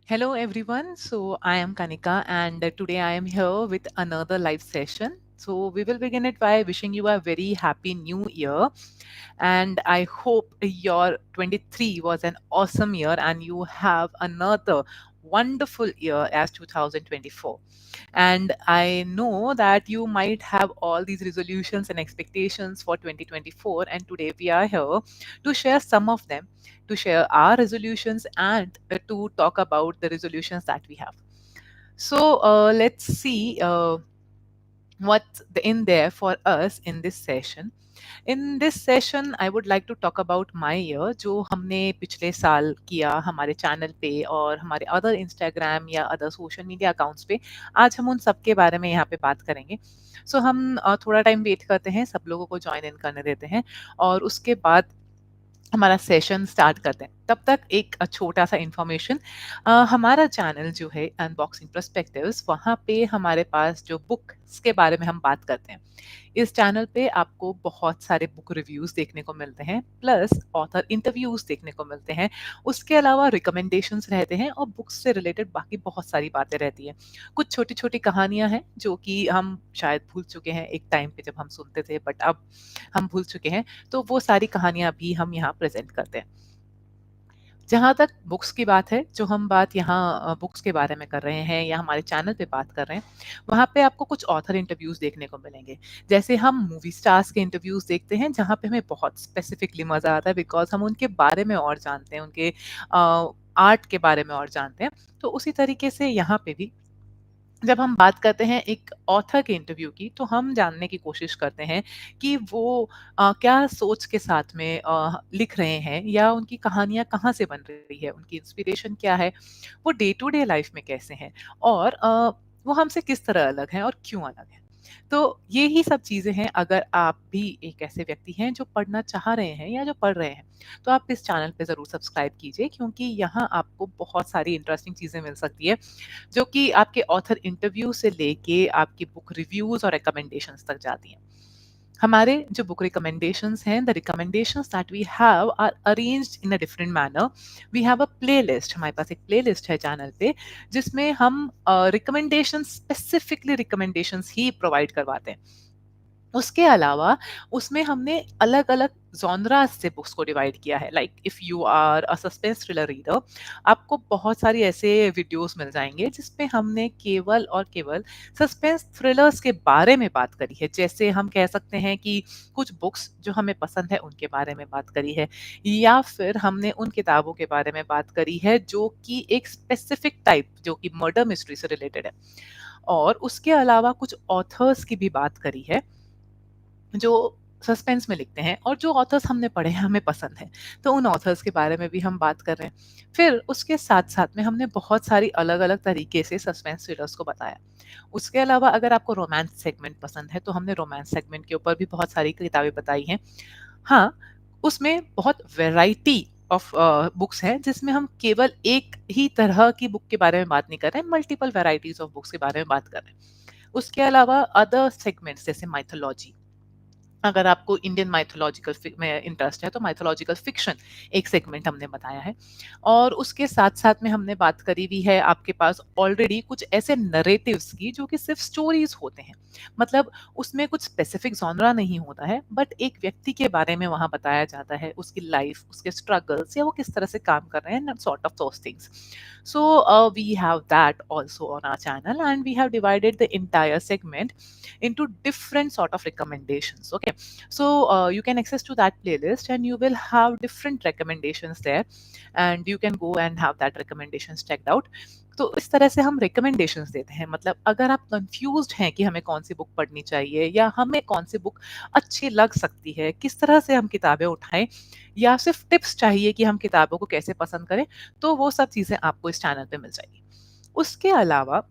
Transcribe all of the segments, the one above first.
Hello, everyone. So, I am Kanika, and today I am here with another live session. So, we will begin it by wishing you a very happy new year. And I hope your 23 was an awesome year and you have another wonderful year as 2024. And I know that you might have all these resolutions and expectations for 2024. And today we are here to share some of them, to share our resolutions, and to talk about the resolutions that we have. So let's see what's in there for us in this session. In this session I would like to talk about my year जो हमने पिछले साल किया हमारे channel पे और हमारे other Instagram या अदर सोशल मीडिया अकाउंट्स पे। आज हम उन सब के बारे में यहाँ पे बात करेंगे। सो हम थोड़ा टाइम वेट करते हैं, सब लोगों को ज्वाइन इन करने देते हैं और उसके बाद हमारा सेशन स्टार्ट करते हैं। तब तक एक छोटा सा इंफॉर्मेशन, हमारा चैनल जो है अनबॉक्सिंग पर्सपेक्टिव्स, वहाँ पे हमारे पास जो बुक्स के बारे में हम बात करते हैं। इस चैनल पे आपको बहुत सारे बुक रिव्यूज देखने को मिलते हैं, प्लस ऑथर इंटरव्यूज देखने को मिलते हैं। उसके अलावा रिकमेंडेशंस रहते हैं और बुक्स से रिलेटेड बाकी बहुत सारी बातें रहती हैं। कुछ छोटी छोटी कहानियां हैं जो कि हम शायद भूल चुके हैं एक टाइम पे जब हम सुनते थे, बट अब हम भूल चुके हैं। तो वो सारी कहानियां भी हम यहाँ प्रेजेंट करते हैं। जहाँ तक बुक्स की बात है, जो हम बात यहाँ बुक्स के बारे में कर रहे हैं या हमारे चैनल पे बात कर रहे हैं, वहाँ पे आपको कुछ ऑथर इंटरव्यूज़ देखने को मिलेंगे। जैसे हम मूवी स्टार्स के इंटरव्यूज़ देखते हैं, जहाँ पे हमें बहुत स्पेसिफिकली मज़ा आता है बिकॉज़ हम उनके बारे में और जानते हैं, उनके आर्ट के बारे में और जानते हैं। तो उसी तरीके से यहाँ पे भी जब हम बात करते हैं एक ऑथर के इंटरव्यू की, तो हम जानने की कोशिश करते हैं कि वो क्या सोच के साथ में लिख रहे हैं या उनकी कहानियाँ कहाँ से बन रही है, उनकी इंस्पिरेशन क्या है, वो डे टू डे लाइफ में कैसे हैं और वो हमसे किस तरह अलग हैं और क्यों अलग हैं। तो ये ही सब चीज़ें हैं। अगर आप भी एक ऐसे व्यक्ति हैं जो पढ़ना चाह रहे हैं या जो पढ़ रहे हैं, तो आप इस चैनल पे ज़रूर सब्सक्राइब कीजिए क्योंकि यहाँ आपको बहुत सारी इंटरेस्टिंग चीज़ें मिल सकती है जो कि आपके ऑथर इंटरव्यू से लेके आपकी बुक रिव्यूज और रिकमेंडेशंस तक जाती हैं। हमारे जो बुक रिकमेंडेशंस हैं, the recommendations that we have are arranged in a different manner. We have a playlist, हमारे पास एक प्लेलिस्ट है चैनल पे जिसमें हम रिकमेंडेशन, स्पेसिफिकली रिकमेंडेशंस ही प्रोवाइड करवाते हैं। उसके अलावा उसमें हमने अलग-अलग जॉनरास से बुक्स को डिवाइड किया है। Like if you are a suspense thriller reader, आपको बहुत सारी ऐसे वीडियोस मिल जाएँगे जिसमें हमने केवल और केवल सस्पेंस थ्रिलर्स के बारे में बात करी है। जैसे हम कह सकते हैं कि कुछ बुक्स जो हमें पसंद है उनके बारे में बात करी है या फिर हमने उन किताबों के बारे में बात करी है जो कि एक स्पेसिफिक टाइप जो कि मर्डर मिस्ट्री से रिलेटेड है। और उसके अलावा कुछ ऑथर्स की भी बात करी है जो सस्पेंस में लिखते हैं और जो ऑथर्स हमने पढ़े हैं हमें पसंद है, तो उन ऑथर्स के बारे में भी हम बात कर रहे हैं। फिर उसके साथ साथ में हमने बहुत सारी अलग अलग तरीके से सस्पेंस थ्रिलर्स को बताया। उसके अलावा अगर आपको रोमांस सेगमेंट पसंद है तो हमने रोमांस सेगमेंट के ऊपर भी बहुत सारी किताबें बताई हैं। हाँ, उसमें बहुत वैरायटी ऑफ बुक्स हैं जिसमें हम केवल एक ही तरह की बुक के बारे में बात नहीं कर रहे हैं, मल्टीपल वैराइटीज ऑफ बुक्स के बारे में बात कर रहे हैं। उसके अलावा अदर सेगमेंट्स जैसे माइथोलॉजी, अगर आपको इंडियन माइथोलॉजिकल में इंटरेस्ट है तो माइथोलॉजिकल फिक्शन एक सेगमेंट हमने बताया है। और उसके साथ साथ में हमने बात करी भी है आपके पास ऑलरेडी कुछ ऐसे नरेटिव्स की जो कि सिर्फ स्टोरीज होते हैं। मतलब उसमें कुछ स्पेसिफिक जॉनरा नहीं होता है, बट एक व्यक्ति के बारे में वहां बताया जाता है, उसकी लाइफ, उसके स्ट्रगल्स या वो किस तरह से काम कर रहे हैं, sort of those things. So we have that also on our channel, and we have divided the entire segment into different sort of recommendations. Okay, so you can access to that playlist and you will have different recommendations there, and you can go and have that recommendations checked out. तो इस तरह से हम recommendations देते हैं। मतलब अगर आप कंफ्यूज्ड हैं कि हमें कौन सी बुक पढ़नी चाहिए या हमें कौन सी बुक अच्छी लग सकती है, किस तरह से हम किताबें उठाएं, या सिर्फ टिप्स चाहिए कि हम किताबों को कैसे पसंद करें, तो वो सब चीज़ें आपको इस चैनल पे मिल जाएगी। उसके अलावा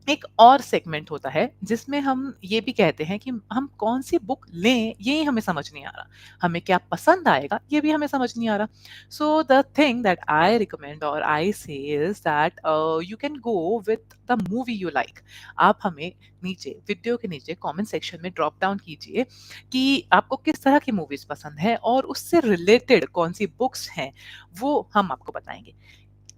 एक और सेगमेंट होता है जिसमें हम ये भी कहते हैं कि हम कौन सी बुक लें ये हमें समझ नहीं आ रहा, हमें क्या पसंद आएगा ये भी हमें समझ नहीं आ रहा। So the thing that I recommend और आई से is that you can go with the movie you like. आप हमें नीचे वीडियो के नीचे कमेंट सेक्शन में ड्रॉप डाउन कीजिए कि आपको किस तरह की मूवीज पसंद है और उससे रिलेटेड कौन सी बुक्स हैं, वो हम आपको बताएंगे।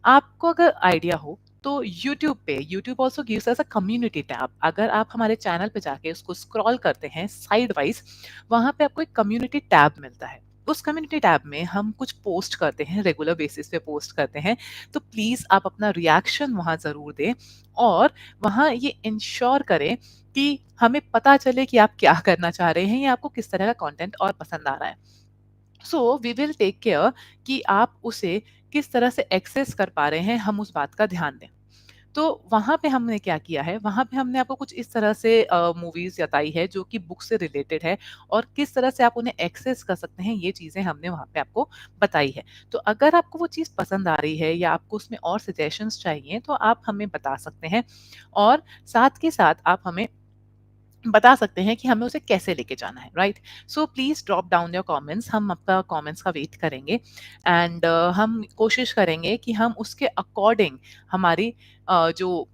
आपको अगर आइडिया हो तो यूट्यूब पे YouTube also gives us a community tab. अगर आप हमारे चैनल पे जाके उसको स्क्रॉल करते हैं साइड वाइज, वहां पे आपको एक कम्युनिटी टैब मिलता है। उस कम्युनिटी टैब में हम कुछ पोस्ट करते हैं, रेगुलर बेसिस पे पोस्ट करते हैं। तो प्लीज आप अपना रिएक्शन वहां जरूर दें, और वहां ये इंश्योर करें कि हमें पता चले कि आप क्या करना चाह रहे हैं या आपको किस तरह का कंटेंट और पसंद आ रहा है। So we will take care कि आप उसे किस तरह से एक्सेस कर पा रहे हैं, हम उस बात का ध्यान दें। तो वहाँ पे हमने क्या किया है, वहाँ पे हमने आपको कुछ इस तरह से मूवीज़ बताई है जो कि बुक से रिलेटेड है, और किस तरह से आप उन्हें एक्सेस कर सकते हैं, ये चीज़ें हमने वहाँ पे आपको बताई है। तो अगर आपको वो चीज़ पसंद आ रही है या आपको उसमें और सजेशंस चाहिए, तो आप हमें बता सकते हैं, और साथ के साथ आप हमें बता सकते हैं कि हमें उसे कैसे लेके जाना है, right? So please drop down your comments, हम आपका कमेंट्स का वेट करेंगे। एंड हम कोशिश करेंगे कि हम उसके अकॉर्डिंग हमारी जो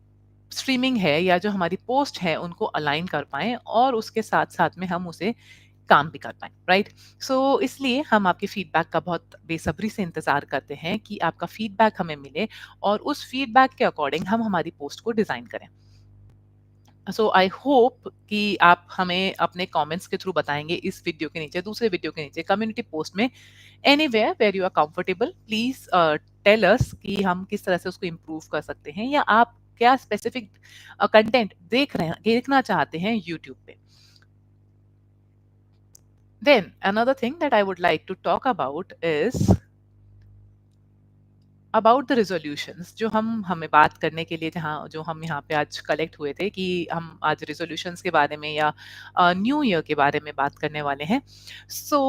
स्ट्रीमिंग है या जो हमारी पोस्ट है उनको अलाइन कर पाएं, और उसके साथ साथ में हम उसे काम भी कर पाएं, राइट? सो इसलिए हम आपके फीडबैक का बहुत बेसब्री से इंतजार करते हैं कि आपका फीडबैक हमें मिले, और उस फीडबैक के अकॉर्डिंग हम हमारी पोस्ट को डिजाइन करें। सो आई होप कि आप हमें अपने कमेंट्स के थ्रू बताएंगे इस वीडियो के नीचे, दूसरे वीडियो के नीचे, कम्युनिटी पोस्ट में, anywhere where you are comfortable. Please tell us कि हम किस तरह से उसको इम्प्रूव कर सकते हैं, या आप क्या स्पेसिफिक कंटेंट देखना चाहते हैं यूट्यूब पे। Then another thing that I would like to talk about is about the resolutions, जो हम हमें बात करने के लिए, जहाँ जो हम यहाँ पे आज कलेक्ट हुए थे कि हम आज रेजोल्यूशंस के बारे में या न्यू ईयर के बारे में बात करने वाले हैं। सो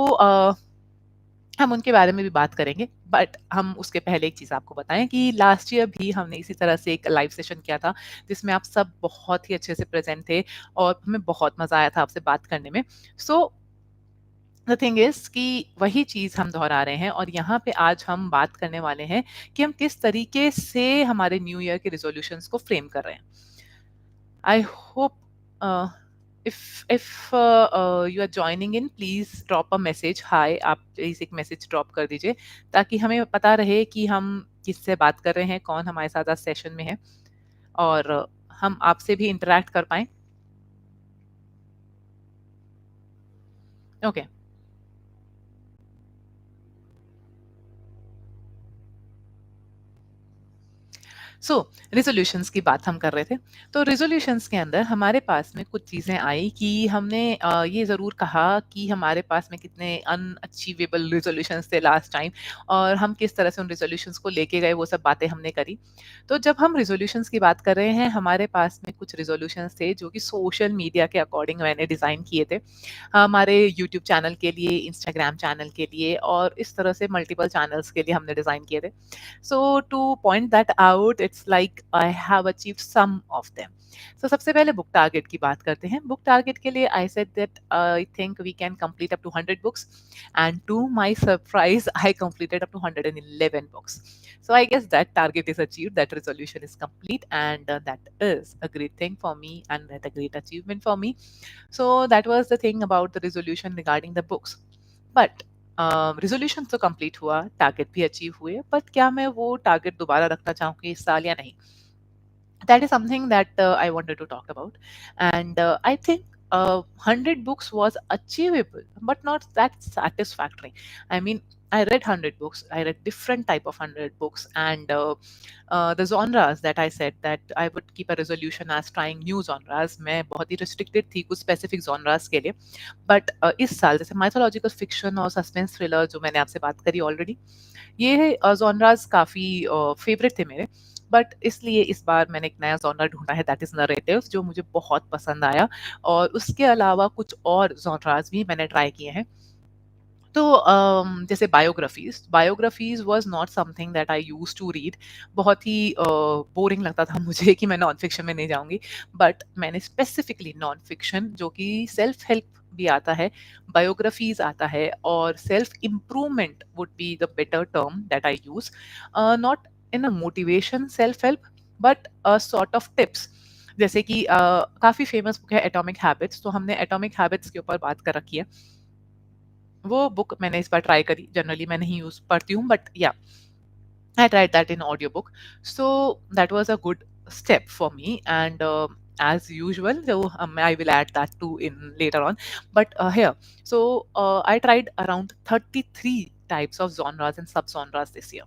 हम उनके बारे में भी बात करेंगे, बट हम उसके पहले एक चीज़ आपको बताएं कि लास्ट ईयर भी हमने इसी तरह से एक लाइव सेशन किया था, जिसमें आप सब बहुत ही अच्छे से प्रेजेंट थे, और हमें बहुत मज़ा आया था आपसे बात करने में। सो द थिंग इज कि वही चीज हम दोहरा रहे हैं, और यहाँ पे आज हम बात करने वाले हैं कि हम किस तरीके से हमारे न्यू ईयर के रिजोल्यूशंस को फ्रेम कर रहे हैं। I hope if you are joining in, please drop a message hi, आप प्लीज एक मैसेज ड्रॉप कर दीजिए, ताकि हमें पता रहे कि हम किससे बात कर रहे हैं, कौन हमारे साथ आज सेशन में है, और हम आपसे भी इंटरेक्ट कर पाए। ओके। सो रिजोल्यूशंस की बात हम कर रहे थे। तो रिजोल्यूशंस के अंदर हमारे पास में कुछ चीज़ें आई कि हमने ये ज़रूर कहा कि हमारे पास में कितने अनअचीवेबल रिजोल्यूशंस थे लास्ट टाइम, और हम किस तरह से उन रिजोल्यूशंस को लेके गए, वो सब बातें हमने करी। तो जब हम रिजोल्यूशंस की बात कर रहे हैं, हमारे पास में कुछ रिजोल्यूशंस थे जो कि सोशल मीडिया के अकॉर्डिंग मैंने डिज़ाइन किए थे, हमारे यूट्यूब चैनल के लिए, इंस्टाग्राम चैनल के लिए, और इस तरह से मल्टीपल चैनल्स के लिए हमने डिज़ाइन किए थे। So to point that out, it's like I have achieved some of them. So सबसे पहले बुक टारगेट की बात करते हैं। बुक टारगेट के लिए I said that I think we can complete up to 100 books, and to my surprise, I completed up to 111 books. So I guess that target is achieved, that resolution is complete, and that is a great thing for me, and that a great achievement for me. So that was the thing about the resolution regarding the books. But resolution तो complete हुआ, target भी achieve हुए, but क्या मैं वो target दोबारा रखना चाहूंगी इस साल या नहीं, that is something that I wanted to talk about. And I think 100 books was achievable, but not that satisfactory. I mean, I read 100 books. I read different type of 100 books, and the genres that I said that I would keep a resolution as trying new genres. मैं बहुत ही restricted थी कुछ specific genres के लिए, but इस साल जैसे mythological fiction और suspense thriller जो मैंने आपसे बात करी already, ये जॉनरास काफ़ी फेवरेट थे मेरे, बट इसलिए इस बार मैंने एक नया जॉनरा ढूँढा है, दैट इज़ नैरेटिव्स, जो मुझे बहुत पसंद आया, और उसके अलावा कुछ और जॉनरास भी मैंने ट्राई किए हैं। तो जैसे biographies, biographies was not something that I use to read. बहुत ही बोरिंग लगता था मुझे कि मैं नॉन फिक्शन में नहीं जाऊंगी, बट मैंने स्पेसिफिकली नॉन फिक्शन जो कि सेल्फ हेल्प भी आता है, बायोग्राफीज आता है, और self improvement would be the better term that I use, not in a motivation self help, but a sort of tips. जैसे कि काफ़ी फेमस बुक है एटॉमिक हैबिट्स, तो हमने एटॉमिक हैबिट्स के ऊपर बात कर रखी है। वो बुक मैंने इस बार ट्राई करी, जनरली मैं नहीं यूज पढ़ती हूँ, बट या I tried that in audiobook. So that was a good step for me. And as usual, so I will add that too in later on. But here, so I tried around 33 types of genres and sub-genres this year.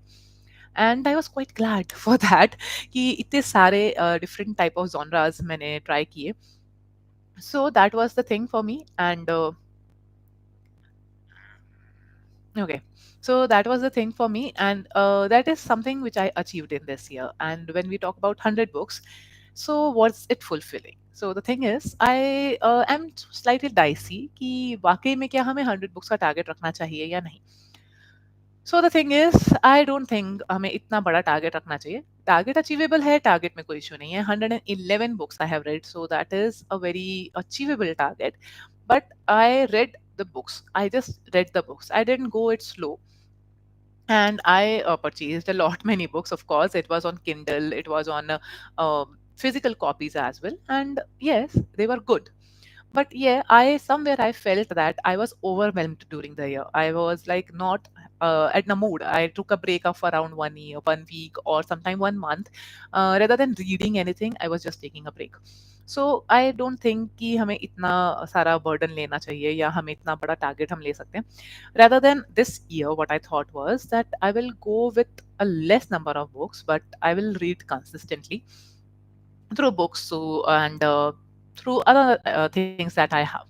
And I was quite glad for that कि इतने सारे different type of genres मैंने try किए. So that was the thing for me. And okay. So that was the thing for me, and that is something which I achieved in this year. And when we talk about 100 books, so was it fulfilling? So the thing is, I am slightly dicey कि वाकई में क्या हमें 100 books का target रखना चाहिए या नहीं. So the thing is I don't think हमें इतना बड़ा टारगेट रखना चाहिए. टारगेट अचीवेबल है, टारगेट में कोई इशू नहीं है. 111 books I have read, so that is a very achievable target. But I read the books. I just read the books. I didn't go it slow. And I purchased a lot many books. Of course, it was on Kindle, it was on physical copies as well, and yes, they were good. But yeah, I somewhere I felt that I was overwhelmed during the year. I was like not at the mood. I took a break of around 1 year, 1 week, or sometime 1 month. Rather than reading anything, I was just taking a break. So I don't think कि हमें इतना सारा burden लेना चाहिए या हमें इतना बड़ा target हम ले सकते हैं. Rather than this year, what I thought was that I will go with a less number of books, but I will read consistently through books, so and through other things that I have.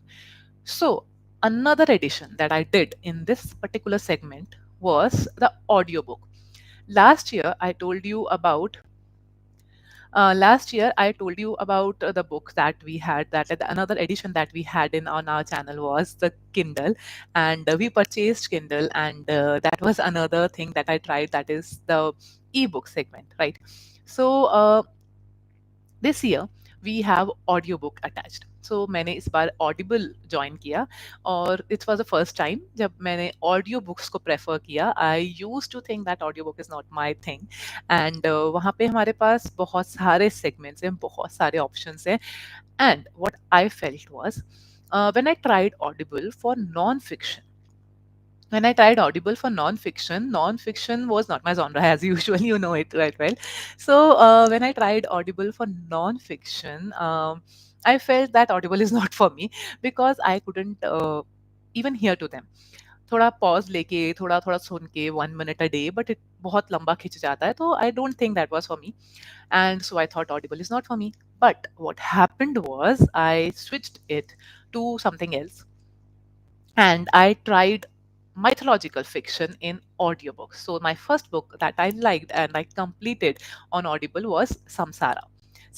So another addition that I did in this particular segment was the audiobook. Last year I told you about last year I told you about the book that we had, that another edition that we had in on our channel was the Kindle. And we purchased Kindle, and that was another thing that I tried, that is the ebook segment, right? So this year we have audiobook attached. So मैंने इस बार Audible join किया, और it was the first time जब मैंने audio books को prefer किया. I used to think that audiobook is not my thing, and वहाँ पे हमारे पास बहुत सारे segments हैं, बहुत सारे options हैं. And what I felt was when I tried Audible for non-fiction, when I tried Audible for non-fiction was not my genre as usual. You know it right well. So when I tried Audible for non-fiction, I felt that Audible is not for me because I couldn't even hear to them. थोड़ा pause लेके थोड़ा थोड़ा सुन के 1 minute a day, but it बहुत लंबा खिंच जाता है, तो I don't think that was for me. And so I thought Audible is not for me. But what happened was I switched it to something else, and I tried mythological fiction in audiobooks. So my first book that I liked and I completed on Audible was Samsara.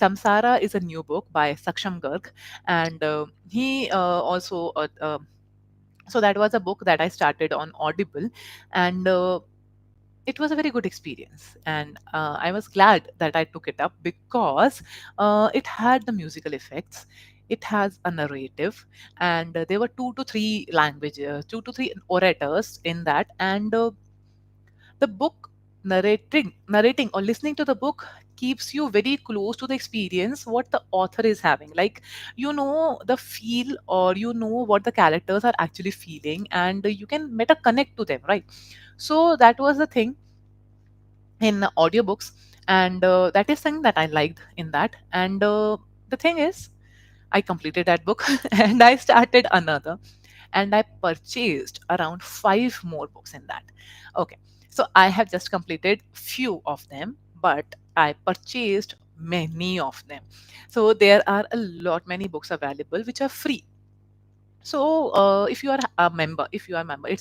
Samsara is a new book by Saksham Garg, and he also so that was a book that I started on Audible, and it was a very good experience, and I was glad that I took it up because it had the musical effects, it has a narrative, and there were 2 to 3 orators in that. And the book narrating or listening to the book keeps you very close to the experience what the author is having. Like, you know the feel, or you know what the characters are actually feeling, and you can better connect to them, right? So that was the thing in audiobooks, and that is something that I liked in that. And the thing is, I completed that book and I started another, and I purchased around 5 more books in that. Okay, so I have just completed few of them, but I purchased many of them. So there are a lot many books available which are free. So if you are a member, it's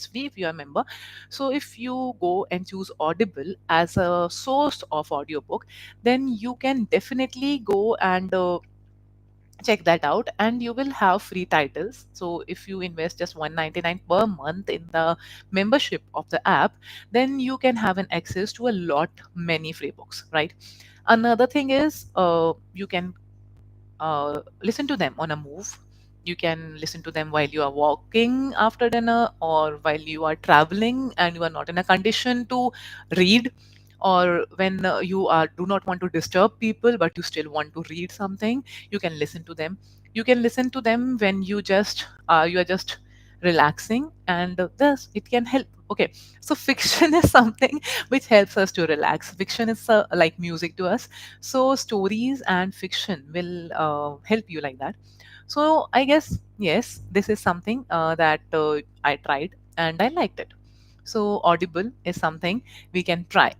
free if you are a member. So if you go and choose Audible as a source of audiobook, then you can definitely go and check that out, and you will have free titles. So if you invest just 199 per month in the membership of the app, then you can have an access to a lot many free books, right? Another thing is you can listen to them on a move. You can listen to them while you are walking after dinner, or while you are traveling and you are not in a condition to read, or when you are do not want to disturb people but you still want to read something. You can listen to them. You can listen to them when you are just relaxing, and thus it can help Okay, so fiction is something which helps us to relax. Fiction is like music to us. So stories and fiction will help you like that. So I guess yes, this is something that I tried and I liked it. So Audible is something we can try.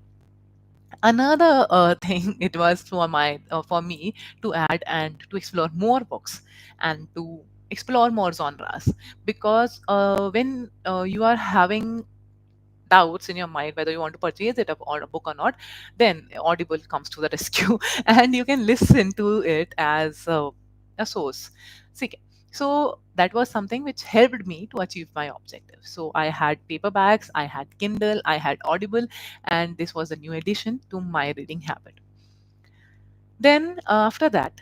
Another thing it was for me to add and to explore more books and to explore more genres, because when you are having doubts in your mind whether you want to purchase it or a book or not, then Audible comes to the rescue and you can listen to it as a source. See, so that was something which helped me to achieve my objective. So I had paperbacks, I had Kindle, I had Audible, and this was a new addition to my reading habit. Then after that,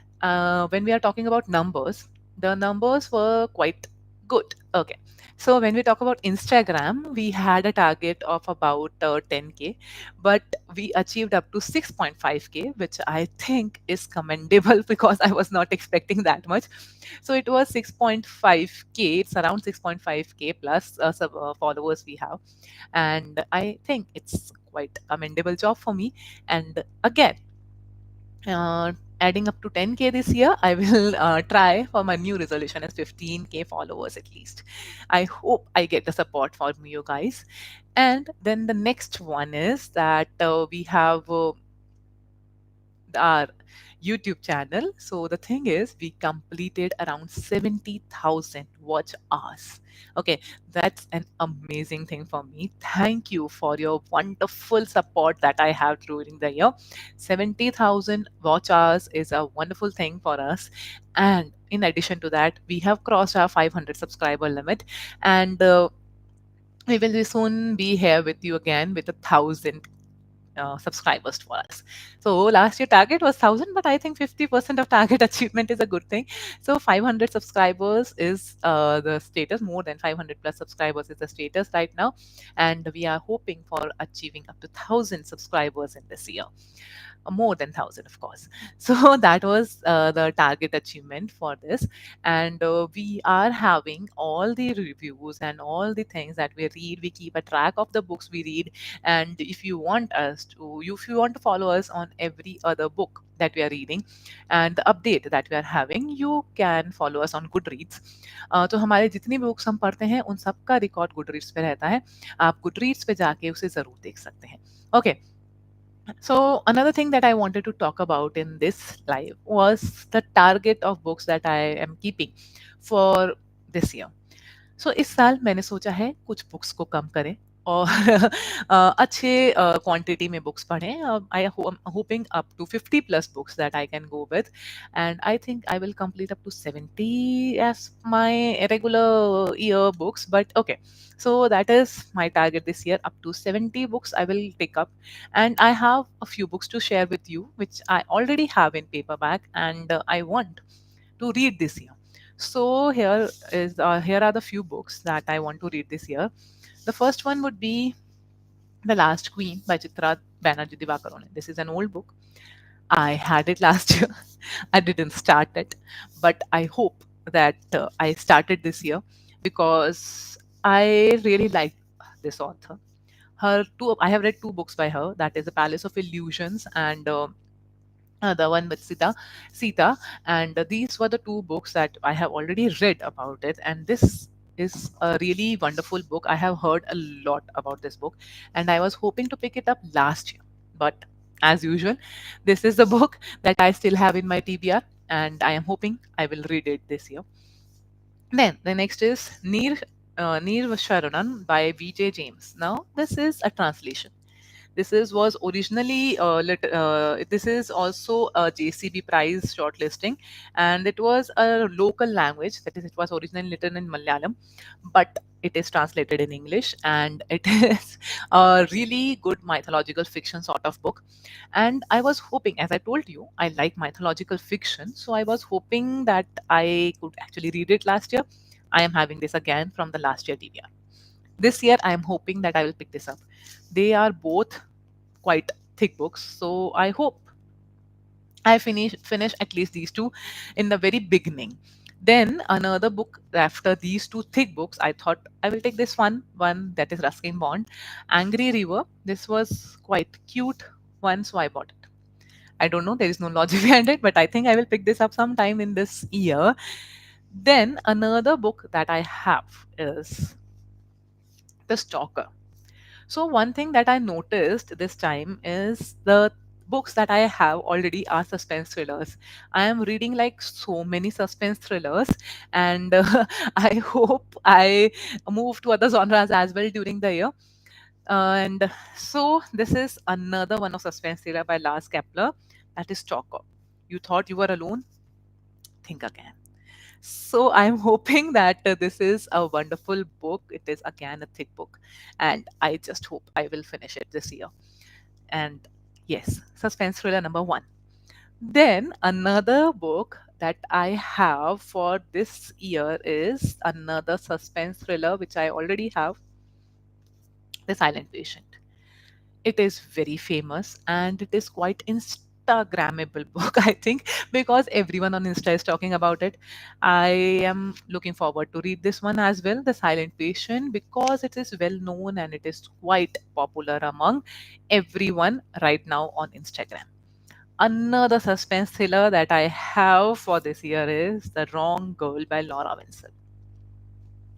when we are talking about numbers, the numbers were quite good. Okay. So when we talk about Instagram, we had a target of about 10K, but we achieved up to 6.5K, which I think is commendable because I was not expecting that much. So it was 6.5K. It's around 6.5K plus followers we have, and I think it's quite commendable job for me. And again, uh, adding up to 10K this year, I will try for my new resolution as 15K followers at least. I hope I get the support from you guys. And then the next one is that we have our YouTube channel. So the thing is, we completed around 70,000 watch hours. Okay, that's an amazing thing for me. Thank you for your wonderful support that I have during the year. 70,000 watch hours is a wonderful thing for us. And in addition to that, we have crossed our 500 subscriber limit. And we will soon be here with you again with 1,000 subscribers for us. So last year target was 1,000, but I think 50% of target achievement is a good thing. So 500 subscribers is the status. More than 500 plus subscribers is the status right now, and we are hoping for achieving up to 1,000 subscribers in this year, more than 1,000 of course. So that was the target achievement for this. And we are having all the reviews and all the things that we read. We keep a track of the books we read, and if you want us to if you want to follow us on every other book that we are reading and the update that we are having, you can follow us on Goodreads. तो हमारे जितनी भी books हम पढ़ते हैं उन सब का रिकॉर्ड गुडरीड्स पे रहता है. आप गुडरीड्स पे जाके उसे जरूर देख सकते हैं. Okay. So another thing that I wanted to talk about in this live was the target of books that I am keeping for this year. सो इस साल मैंने सोचा है कुछ बुक्स को कम करें और अच्छे क्वांटिटी में बुक्स पढ़ें. I hoping up to 50 plus books that I can go with, and I think I will complete up to 70 as my regular year books. But okay, so that is my target this year. Up to 70 books I will pick up, and I have a few books to share with you which I already have in paperback, and I want to read this year. So here are the few books that I want to read this year. The first one would be The Last Queen by Chitra Banerjee Divakarone. This is an old book. I had it last year. I didn't start it, but I hope that I started this year because I really like this author. I have read two books by her. That is The Palace of Illusions and the one with Sita, and these were the two books that I have already read about it, and this is a really wonderful book. I have heard a lot about this book, and I was hoping to pick it up last year, but as usual, this is the book that I still have in my TBR, and I am hoping I will read it this year. Then the next is Neer Sharanam by B.J. James. Now this is a translation. This is was originally this is also a JCB Prize shortlisting, and it was a local language. That is, it was originally written in Malayalam, but it is translated in English, and it is a really good mythological fiction sort of book. And I was hoping, as I told you, I like mythological fiction, so I was hoping that I could actually read it last year. I am having this again from the last year TBR. This year, I am hoping that I will pick this up. They are both quite thick books, so I hope I finish at least these two in the very beginning. Then another book after these two thick books, I thought I will take this one that is Ruskin Bond, Angry River. This was quite cute one, so I bought it. I don't know, there is no logic behind it, but I think I will pick this up sometime in this year. Then another book that I have is The Stalker. So one thing that I noticed this time is the books that I have already are suspense thrillers. I am reading like so many suspense thrillers, and I hope I move to other genres as well during the year. And so this is another one of suspense thriller by Lars Kepler, that is Stalker. You thought you were alone? Think again. So I'm hoping that this is a wonderful book. It is again a thick book, and I just hope I will finish it this year. And yes, suspense thriller number one. Then another book that I have for this year is another suspense thriller which I already have, The Silent Patient. It is very famous and it is quite Instagrammable book, I think, because everyone on Insta is talking about it. I am looking forward to read this one as well, The Silent Patient, because it is well known and it is quite popular among everyone right now on Instagram. Another suspense thriller that I have for this year is The Wrong Girl by Laura Winston.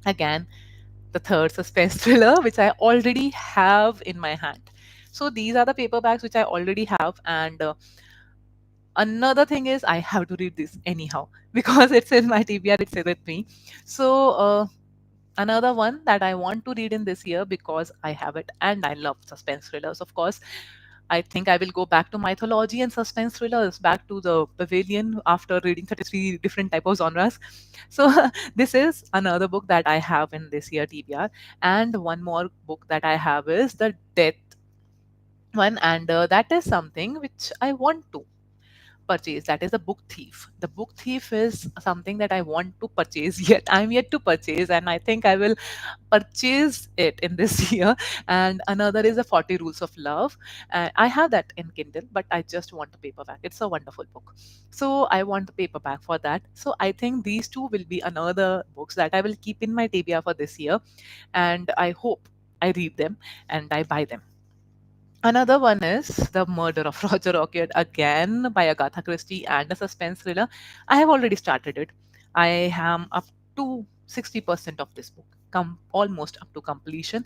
Again, the third suspense thriller, which I already have in my hand. So these are the paperbacks which I already have. And another thing is, I have to read this anyhow because it's in my TBR, it's with me. So, another one that I want to read in this year because I have it and I love suspense thrillers, of course. I think I will go back to mythology and suspense thrillers, back to the pavilion after reading 33 different type of genres. So this is another book that I have in this year TBR. And one more book that I have is the Death one, and that is something which I want to purchase. That is the Book Thief. The Book Thief is something that I want to purchase, yet I'm yet to purchase, and I think I will purchase it in this year. And another is the 40 Rules of Love. I have that in Kindle, but I just want the paperback. It's a wonderful book, so I want the paperback for that. So I think these two will be another books that I will keep in my TBR for this year, and I hope I read them and I buy them. Another one is The Murder of Roger Rocket, again by Agatha Christie and a suspense thriller. I have already started it. I am up to 60% of this book, almost up to completion.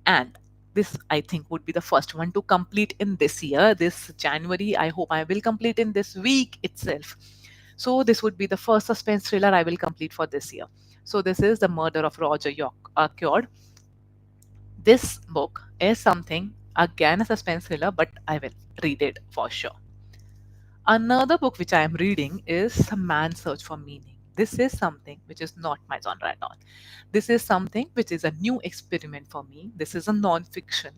And this, I think, would be the first one to complete in this year, this January. I hope I will complete in this week itself. So, this would be the first suspense thriller I will complete for this year. So, this is The Murder of Roger York, Cured. This book is something, again, a suspense thriller, but I will read it for sure. Another book which I am reading is A Man's Search for Meaning. This is something which is not my genre at all. This is something which is a new experiment for me. This is a non-fiction.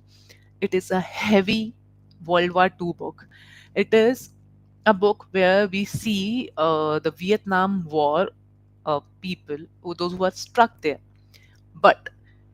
It is a heavy World War II book. It is a book where we see the Vietnam War people, those who are struck there, but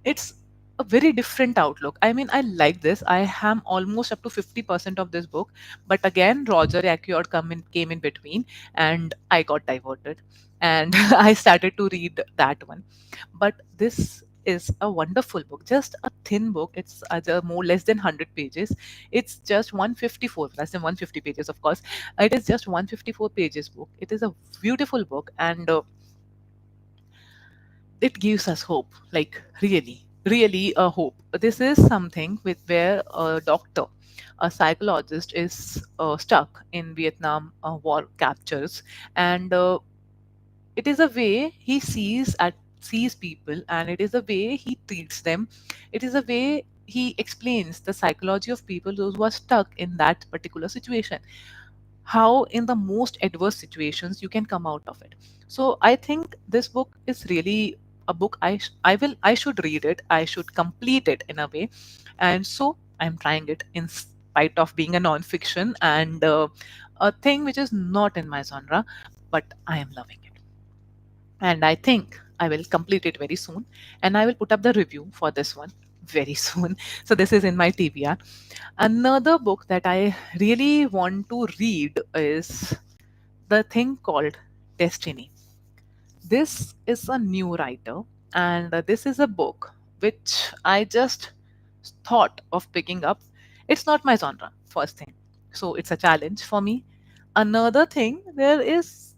it's a very different outlook. I mean, I like this. I am almost up to 50% of this book, but again, Roger Ackroyd came in between, and I got diverted, and I started to read that one. But this is a wonderful book, just a thin book. It's more less than 100 pages. It's just 154, less than 150 pages, of course. It is just 154 pages book. It is a beautiful book, and it gives us hope, like really a hope. This is something with where a doctor, a psychologist is stuck in Vietnam war captures, and it is a way he sees people, and it is a way he treats them. It is a way he explains the psychology of people, those who are stuck in that particular situation, how in the most adverse situations you can come out of it. So I think this book is really a book I should read it, I should complete it in a way. And so I'm trying it in spite of being a non-fiction and a thing which is not in my genre, but I am loving it. And I think I will complete it very soon, and I will put up the review for this one very soon. So this is in my TBR. Another book that I really want to read is the thing called Destiny. This is a new writer, and this is a book which I just thought of picking up. It's not my genre, first thing. So it's a challenge for me. Another thing, there is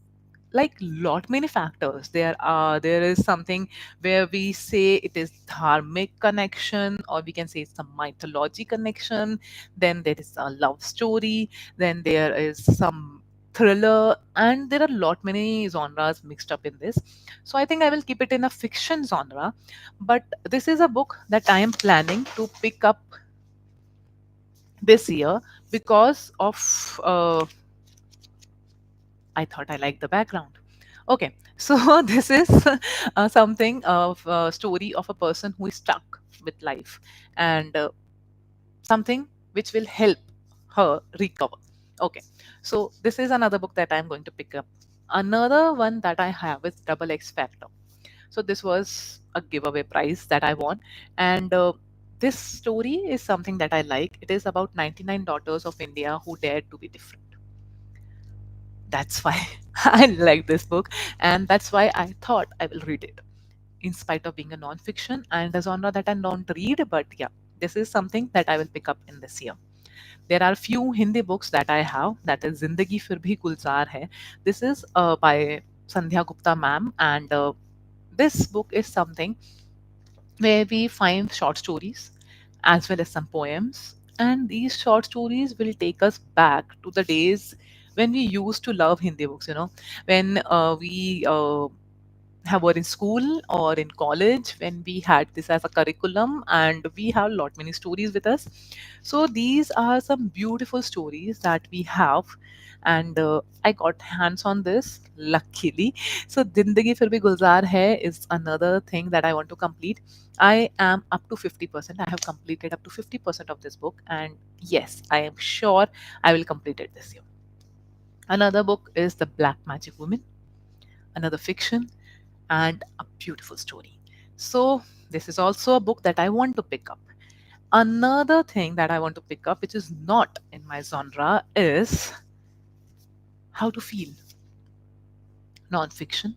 like lot many factors. There is something where we say it is dharmic connection, or we can say it's a mythology connection. Then there is a love story. Then there is some thriller, and there are lot many genres mixed up in this. So I think I will keep it in a fiction genre. But this is a book that I am planning to pick up this year because of I thought I liked the background. Okay, so this is something of a story of a person who is stuck with life, and something which will help her recover. Okay, so this is another book that I'm going to pick up. Another one that I have is Double X Factor. So this was a giveaway prize that I won, and this story is something that I like. It is about 99 daughters of India who dared to be different. That's why I like this book, and that's why I thought I will read it, in spite of being a non-fiction and a genre that I don't read. But yeah, this is something that I will pick up in this year. There are few Hindi books that I have. That is Zindagi Fir Bhi Gulzar Hai. This is by Sandhya Gupta ma'am, and this book is something where we find short stories as well as some poems. And these short stories will take us back to the days when we used to love Hindi books, when we were in school or in college, when we had this as a curriculum, and we have a lot many stories with us. So these are some beautiful stories that we have, and I got hands on this luckily. So Zindagi Fir Bhi Gulzar Hai is another thing that I want to complete. I am up to 50%. I have completed up to 50% of this book, and yes, I am sure I will complete it this year. Another book is The Black Magic Woman, another fiction and a beautiful story. So, this is also a book that I want to pick up. Another thing that I want to pick up, which is not in my genre, is How to Feel, non-fiction,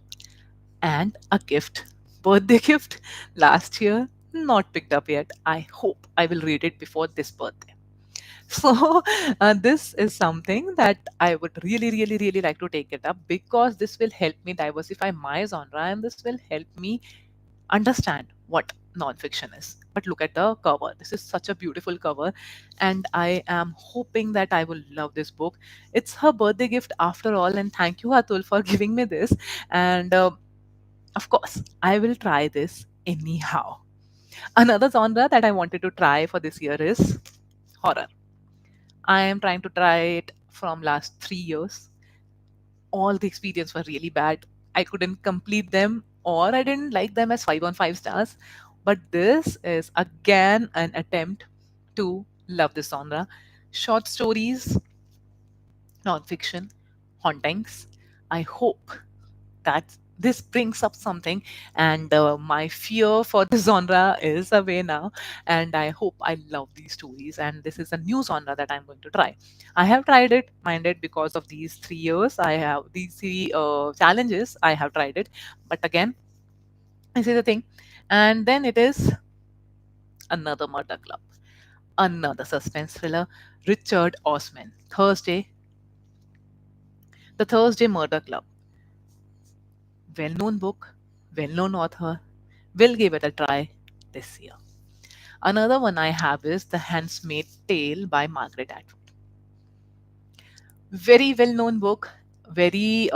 and a gift, birthday gift last year, not picked up yet. I hope I will read it before this birthday. So, this is something that I would really, really, really like to take it up, because this will help me diversify my genre, and this will help me understand what nonfiction is. But look at the cover. This is such a beautiful cover, and I am hoping that I will love this book. It's her birthday gift after all, and thank you, Atul, for giving me this. And of course, I will try this anyhow. Another genre that I wanted to try for this year is horror. I am trying to try it from last 3 years. All the experience were really bad. I couldn't complete them, or I didn't like them as 5 on 5 stars. But this is again an attempt to love this genre. Short stories, non-fiction, hauntings. I hope that this brings up something, and my fear for the genre is away now, and I hope I love these stories, and this is a new genre that I'm going to try. I have tried it, minded, because of these 3 years. I have these three challenges, I have tried it, but again, this is the thing. And then it is another murder club, another suspense thriller, Richard Osman, Thursday, the Thursday Murder Club. Well-known book, well-known author. We'll give it a try this year. Another one I have is The Handmaid's Tale by Margaret Atwood. Very well-known book, very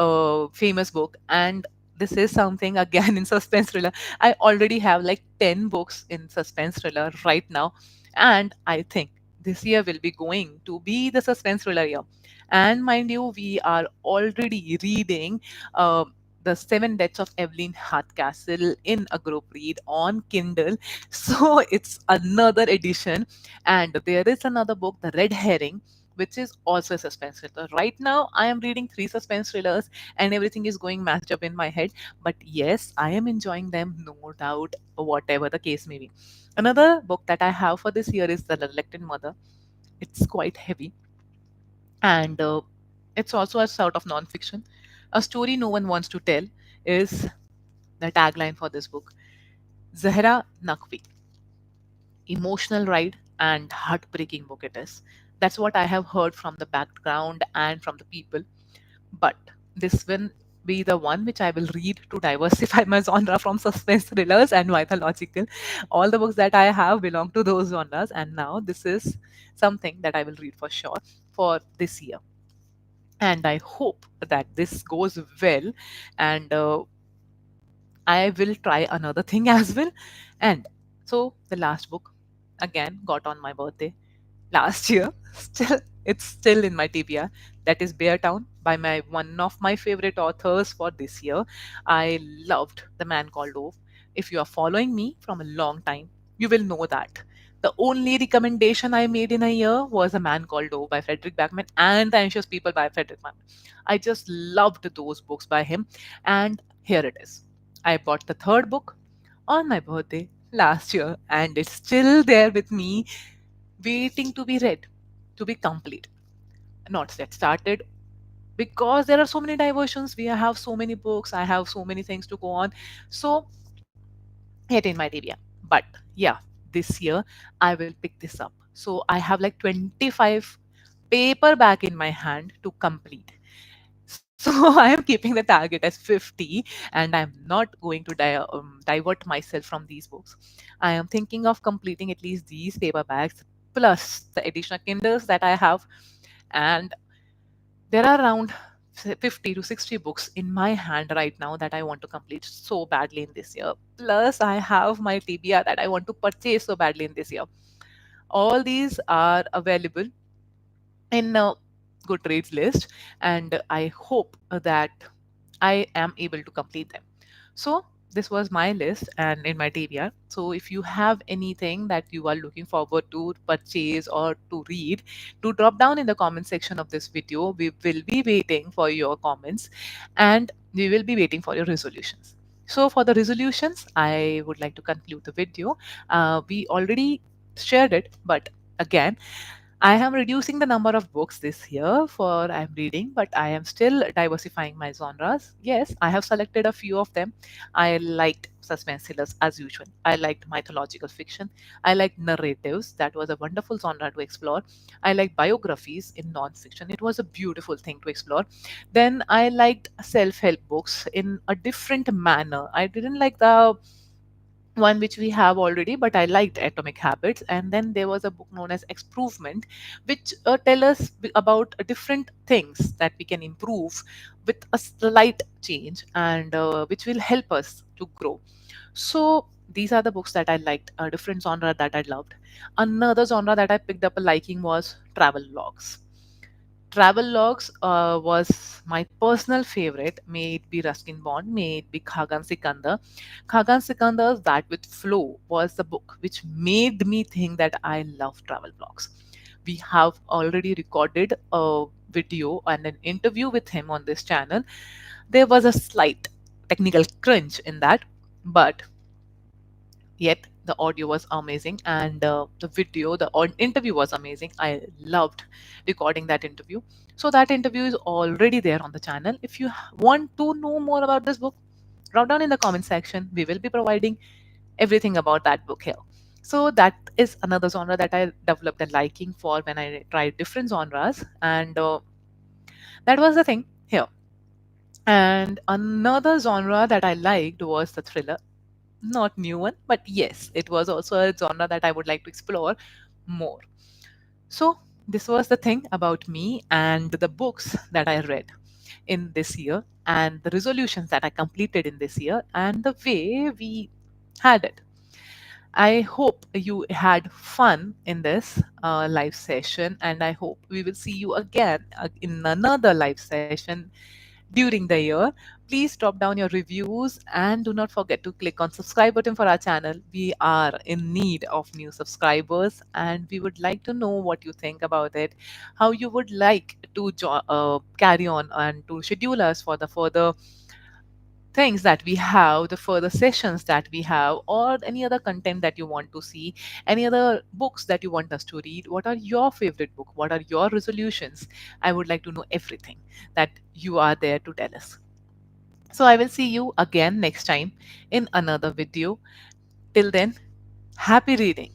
famous book, and this is something again in suspense thriller. I already have like 10 books in suspense thriller right now, and I think this year will be going to be the suspense thriller year. And mind you, we are already reading uh, the Seven Deaths of Evelyn Hardcastle in a group read on Kindle. So it's another edition. And there is another book, The Red Herring, which is also a suspense thriller. Right now, I am reading three suspense thrillers, and everything is going mashed up in my head. But yes, I am enjoying them, no doubt, whatever the case may be. Another book that I have for this year is The Reluctant Mother. It's quite heavy, and it's also a sort of non-fiction. A story no one wants to tell is The tagline for this book: Zahra Naqvi, emotional ride and heartbreaking book it is. That's what I have heard from the background and from the people. But this will be the one which I will read to diversify my genre from suspense thrillers and mythological. All the books that I have belong to those genres, and now this is something that I will read for sure for this year. And I hope that this goes well, and I will try another thing as well. And so the last book again got on my birthday last year. Still, it's still in my TBR. That is Bear Town by my one of my favorite authors for this year. I loved The Man Called Ove. If you are following me from a long time, you will know that. The only recommendation I made in a year was A Man Called Ove by Frederick Backman and The Anxious People by Frederick Backman. I just loved those books by him, and here it is. I bought the third book on my birthday last year, and it's still there with me, waiting to be read, to be complete. Not yet started because there are so many diversions. We have so many books. I have so many things to go on. So, yet in my TBR. But yeah, this year I will pick this up. So, I have like 25 paperback in my hand to complete. So I am keeping the target as 50, and I'm not going to divert myself from these books. I am thinking of completing at least these paperbacks plus the additional Kindles that I have. And there are around 50 to 60 books in my hand right now that I want to complete so badly in this year. Plus, I have my TBR that I want to purchase so badly in this year. All these are available in a Goodreads list, and I hope that I am able to complete them. So this was my list and in my TBR. So if you have anything that you are looking forward to purchase or to read, to drop down in the comment section of this video. We will be waiting for your comments, and we will be waiting for your resolutions. So for the resolutions, I would like to conclude the video. We already shared it, but again, I am reducing the number of books this year for I'm reading, but I am still diversifying my genres. Yes, I have selected a few of them. I liked suspense thrillers as usual. I liked mythological fiction. I liked narratives. That was a wonderful genre to explore. I liked biographies in non-fiction. It was a beautiful thing to explore. Then I liked self-help books in a different manner. I didn't like the one which we have already, but I liked Atomic Habits. And then there was a book known as Exprovement, which tell us about different things that we can improve with a slight change, and which will help us to grow. So these are the books that I liked, a different genre that I loved. Another genre that I picked up a liking was travel logs. Travel logs was my personal favorite. May it be Ruskin Bond, may it be Khagan Sikandar. Khagan Sikandar's That with Flow was the book which made me think that I love travel blogs. We have already recorded a video and an interview with him on this channel. There was a slight technical crunch in that, but yet the audio was amazing, and the video, the interview was amazing. I loved recording that interview. So that interview is already there on the channel. If you want to know more about this book, drop down in the comment section. We will be providing everything about that book here. So that is another genre that I developed a liking for when I tried different genres, and that was the thing here. And another genre that I liked was the thriller. Not new one, but yes, it was also a genre that I would like to explore more. So this was the thing about me and the books that I read in this year, and the resolutions that I completed in this year, and the way we had it. I hope you had fun in this live session, and I hope we will see you again in another live session during the year. Please drop down your reviews and do not forget to click on subscribe button for our channel. We are in need of new subscribers, and we would like to know what you think about it, how you would like to carry on and to schedule us for the further things that we have, the further sessions that we have, or any other content that you want to see, any other books that you want us to read. What are your favorite book? What are your resolutions? I would like to know everything that you are there to tell us. So I will see you again next time in another video. Till then, happy reading.